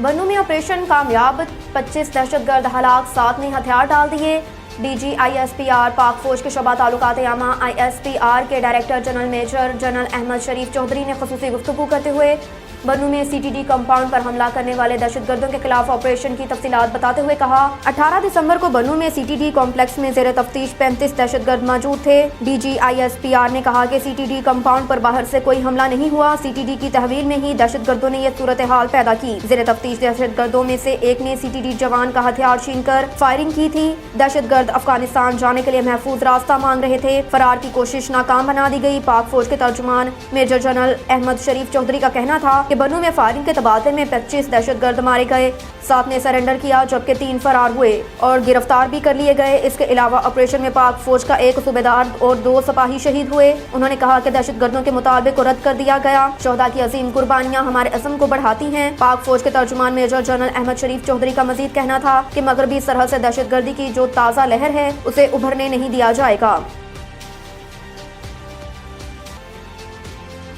बन्नू में ऑपरेशन कामयाब, 25 दहशतगर्द हलाक, 7 ने हथियार डाल दिए। DGISPR पाक फौज के शोबा ताल्लुकात आमा ISPR के director general major general Ahmed Sharif Chaudhry ने खुसूसी गुफ्तगू करते हुए बन्नू में CTD कंपाउंड पर हमला करने वाले दहशतगर्दों के खिलाफ ऑपरेशन की तफसीलात बताते हुए कहा, 18 दिसंबर को बन्नू में CTD कॉम्प्लेक्स में जेर तफ्तीश 35 दहशतगर्द मौजूद थे। DGISPR ने कहा कि CTD कंपाउंड पर बाहर से कोई हमला नहीं हुआ। CTD की तहवील में ही दहशतगर्दों ने यह सूरत हाल पैदा की। जेर तफ्तीश दहशतगर्दों में से एक ने CTD जवान का हथियार छीनकर फायरिंग की थी। दहशतगर्द अफगानिस्तान जाने के लिए महफूज रास्ता मांग रहे थे। फरार की कोशिश नाकाम बना दी गई। पाक फौज के तर्जुमान मेजर जनरल अहमद शरीफ चौधरी का कहना था कि बन्नू में फायरिंग के तबादले में 25 दहशतगर्द मारे गए, 7 ने सरेंडर किया जबकि 3 फरार हुए और गिरफ्तार भी कर लिए गए। इसके अलावा ऑपरेशन में पाक फौज का 1 सूबेदार और 2 सिपाही शहीद हुए। उन्होंने कहा कि दहशतगर्दों के मुतालबे को रद्द कर दिया गया। शोहदा की अजीम कुर्बानियां हमारे अज़्म को बढ़ाती हैं। पाक फौज के तर्जुमान मेजर जनरल अहमद शरीफ चौधरी का मजीद कहना था कि मगरबी सरहद से दहशतगर्दी की जो ताज़ा लहर है उसे उभरने नहीं दिया जाएगा।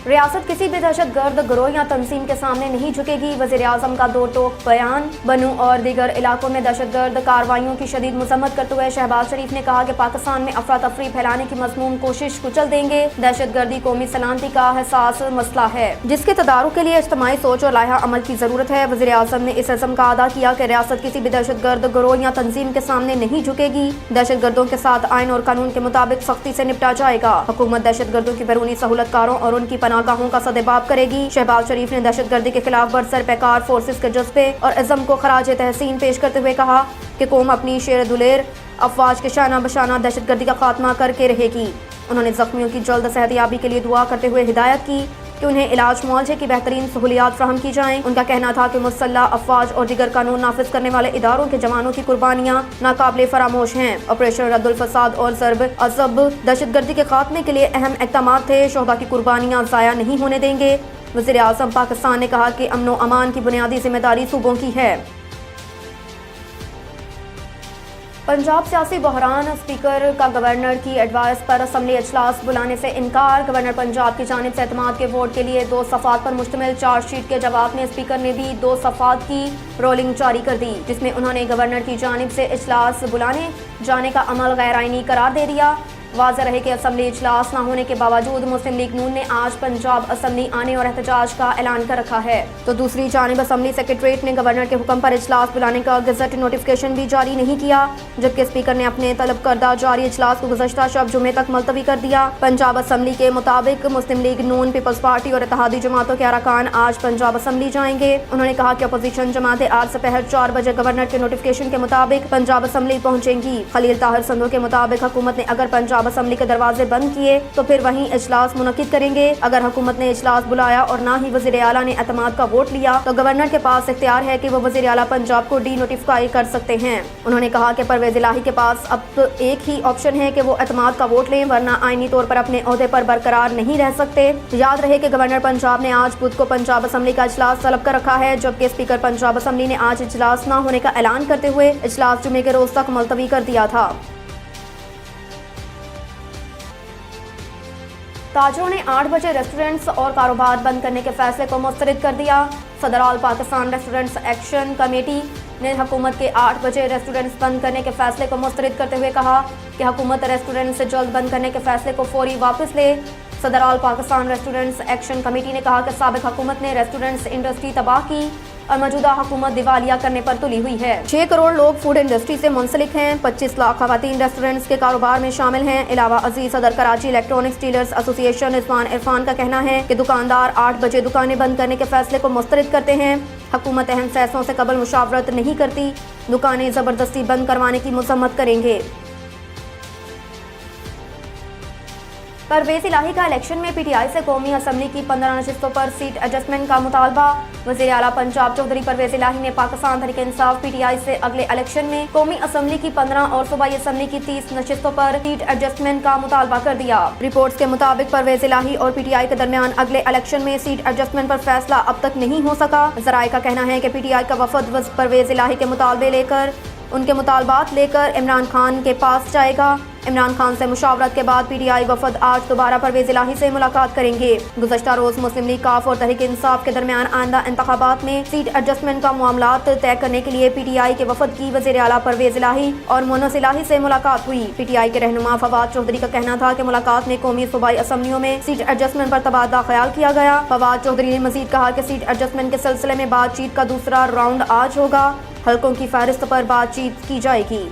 रियासत किसी भी दहशतगर्द गिरोह या तंजीम के सामने नहीं झुकेगी। वज़ीर आज़म का दो टोक बयान। बन्नू और दीगर इलाकों में दहशतगर्द कार्रवाइयों की शदीद मज़म्मत करते हुए शहबाज शरीफ ने कहा कि पाकिस्तान में अफरा तफरी फैलाने की मज़मूम कोशिश कुचल देंगे। दहशतगर्दी कौमी सलामती का हसास मसला है जिसके तदारुक के लिए इज्तिमाई सोच और लाया अमल की ज़रूरत है। वज़ीर आज़म ने इस अज़्म का अदा किया कि रियासत किसी भी दहशतगर्द गिरोह या तंजीम के सामने नहीं झुकेगी। दहशतगर्दों के साथ आइन और कानून के मुताबिक सख्ती से निपटा जाएगा। हुकूमत दहशतगर्दों की बैरूनी सहूलतकारों और उनकी पनाहगाहों का सदेबाब करेगी। शहबाज शरीफ ने दहशतगर्दी के खिलाफ बरसर पैकार फोर्सेस के जज्बे और इज़्म को खराज तहसीन पेश करते हुए कहा कि कौम अपनी शेर दुलेर अफवाज के शाना बशाना दहशतगर्दी का खात्मा करके रहेगी। उन्होंने जख्मियों की जल्द सेहतयाबी के लिए दुआ करते हुए हिदायत की कि उन्हें इलाज मुआवजे की बेहतरीन सहूलियात फराहम की जाएं। उनका कहना था कि मुसल्लह अफवाज और दीगर कानून नाफिज करने वाले इदारों के जवानों की कुर्बानियां नाकाबिले फरामोश हैं। ऑपरेशन रद्दुल फसाद और ज़र्ब अज़ब दहशतगर्दी के खात्मे के लिए अहम इक़दामात थे। शोहदा की कुर्बानियां ज़ाया नहीं होने देंगे। वज़ीर आज़म पाकिस्तान ने कहा कि अमन व अमान की बुनियादी जिम्मेदारी सूबों की है। पंजाब सियासी बहरान। स्पीकर का गवर्नर की एडवाइस पर असम्बली इजलास बुलाने से इनकार। गवर्नर पंजाब की जानिब से एतमाद के वोट के लिए 2 सफ़ात पर मुश्तमिल चार्जशीट के जवाब में स्पीकर ने भी 2 सफ़ात की रोलिंग जारी कर दी, जिसमें उन्होंने गवर्नर की जानिब से इजलास बुलाने जाने का अमल गैर आइनी करार दे दिया। वाज़ेह रहे कि असम्बली इजलास न होने के बावजूद मुस्लिम लीग नून ने आज पंजाब असम्बली आने और एहतजाज का ऐलान कर रखा है, तो दूसरी जानिब असम्बली सेक्रेटरीट ने गवर्नर के हुक्म पर इजलास बुलाने का गज़ट नोटिफिकेशन भी जारी नहीं किया, जबकि स्पीकर ने अपने तलब करदा जारी इजलास को गुज़श्ता शब जुमे तक मुलतवी कर दिया। पंजाब असम्बली के मुताबिक मुस्लिम लीग नून, पीपल्स पार्टी और इत्तेहादी जमातों के अरकान आज पंजाब असम्बली जाएंगे। उन्होंने कहा कि अपोजिशन जमातें आज दोपहर 4 बजे गवर्नर के नोटिफिकेशन के मुताबिक पंजाब असम्बली पहुंचेंगी। खलील ताहिर संधू के मुताबिक हुकूमत ने अगर पंजाब असम्बली के दरवाजे बंद किए तो फिर वहीं इजलास मुनक्किद करेंगे। अगर हुकूमत ने इजलास बुलाया और ना ही वज़ीर आला ने एतमाद का वोट लिया तो गवर्नर के पास इख्तियार है कि वो वज़ीर आला पंजाब को डी नोटिफाई कर सकते हैं। उन्होंने कहा कि परवेज़ इलाही के पास अब एक ही ऑप्शन है कि वो एतमाद का वोट लें, वरना आईनी तौर पर अपने ओहदे पर बरकरार नहीं रह सकते। याद रहे कि गवर्नर पंजाब ने आज बुध को पंजाब असम्बली का इजलास तलब कर रखा है, जबकि स्पीकर पंजाब असम्बली ने आज इजलास न होने का ऐलान करते हुए इजलास जुमे के रोज तक मुलतवी कर दिया था। ताजरों ने 8 बजे रेस्टोरेंट्स और कारोबार बंद करने के फैसले को मुस्तरद कर दिया। सदर आल पाकिस्तान रेस्टोरेंट्स एक्शन कमेटी ने हुकूमत के 8 बजे रेस्टोरेंट्स बंद करने के फैसले को मुस्तरद करते हुए कहा कि हुकूमत रेस्टोरेंट से जल्द बंद करने के फैसले को फौरी वापस ले। सदर आल पाकिस्तान रेस्टोरेंट्स एक्शन कमेटी ने कहा कि साबिक हुकूमत ने रेस्टोरेंट्स इंडस्ट्री तबाह की और मौजूदा हुकूमत दिवालिया करने पर तुली हुई है। 6 करोड़ लोग फूड इंडस्ट्री से मुंसलिक हैं। 25 लाख खवातीन रेस्टोरेंट्स के कारोबार में शामिल हैं। अलावा अजीज सदर Karachi electronics dealers association Rizwan Irfan का कहना है कि दुकानदार 8 बजे दुकानें बंद करने के फैसले को मुस्तरद करते हैं। हुकूमत अहम फैसलों से कबल मुशावरत नहीं करती, दुकानें जबरदस्ती बंद करवाने की मजम्मत करेंगे। परवेज़ इलाही का इलेक्शन में PTI से कौमी असम्बली की 15 नशिस्तों पर सीट एडजस्टमेंट का मुतालबा। वज़ीर आला पंजाब चौधरी परवेज़ इलाही ने पाकिस्तान तहरीक इंसाफ PTI से अगले इलेक्शन में कौमी असम्बली की 15 और सूबाई असम्बली की 30 नशिस्तों पर सीट एडजस्टमेंट का मुतालबा कर दिया। रिपोर्ट्स के मुताबिक परवेज़ इलाही और PTI के दरमियान अगले इलेक्शन में सीट एडजस्टमेंट पर फैसला अब तक नहीं हो सका। ज़राए का कहना है कि PTI का वफद परवेज़ इलाही के मुतालबे लेकर ان کے مطالبات لے کر عمران خان کے پاس جائے گا۔ عمران خان سے مشاورت کے بعد پی ٹی آئی وفد آج دوبارہ پرویز الہی سے ملاقات کریں گے۔ گزشتہ روز مسلم لیگ کاف اور تحریک انصاف کے درمیان آئندہ انتخابات میں سیٹ ایڈجسٹمنٹ کا معاملات طے کرنے کے لیے پی ٹی آئی کے وفد کی وزیر اعلیٰ پرویز الہی اور مونس الہی سے ملاقات ہوئی۔ پی ٹی آئی کے رہنما فواد چودھری کا کہنا تھا کہ ملاقات میں قومی صوبائی اسمبلیوں میں سیٹ ایڈجسٹمنٹ پر تبادلہ خیال کیا گیا۔ فواد چودھری نے مزید کہا کہ سیٹ ایڈجسٹمنٹ کے سلسلے میں بات چیت کا دوسرا راؤنڈ آج ہوگا۔ حلقوں کی فہرست پر بات چیت کی جائے گی۔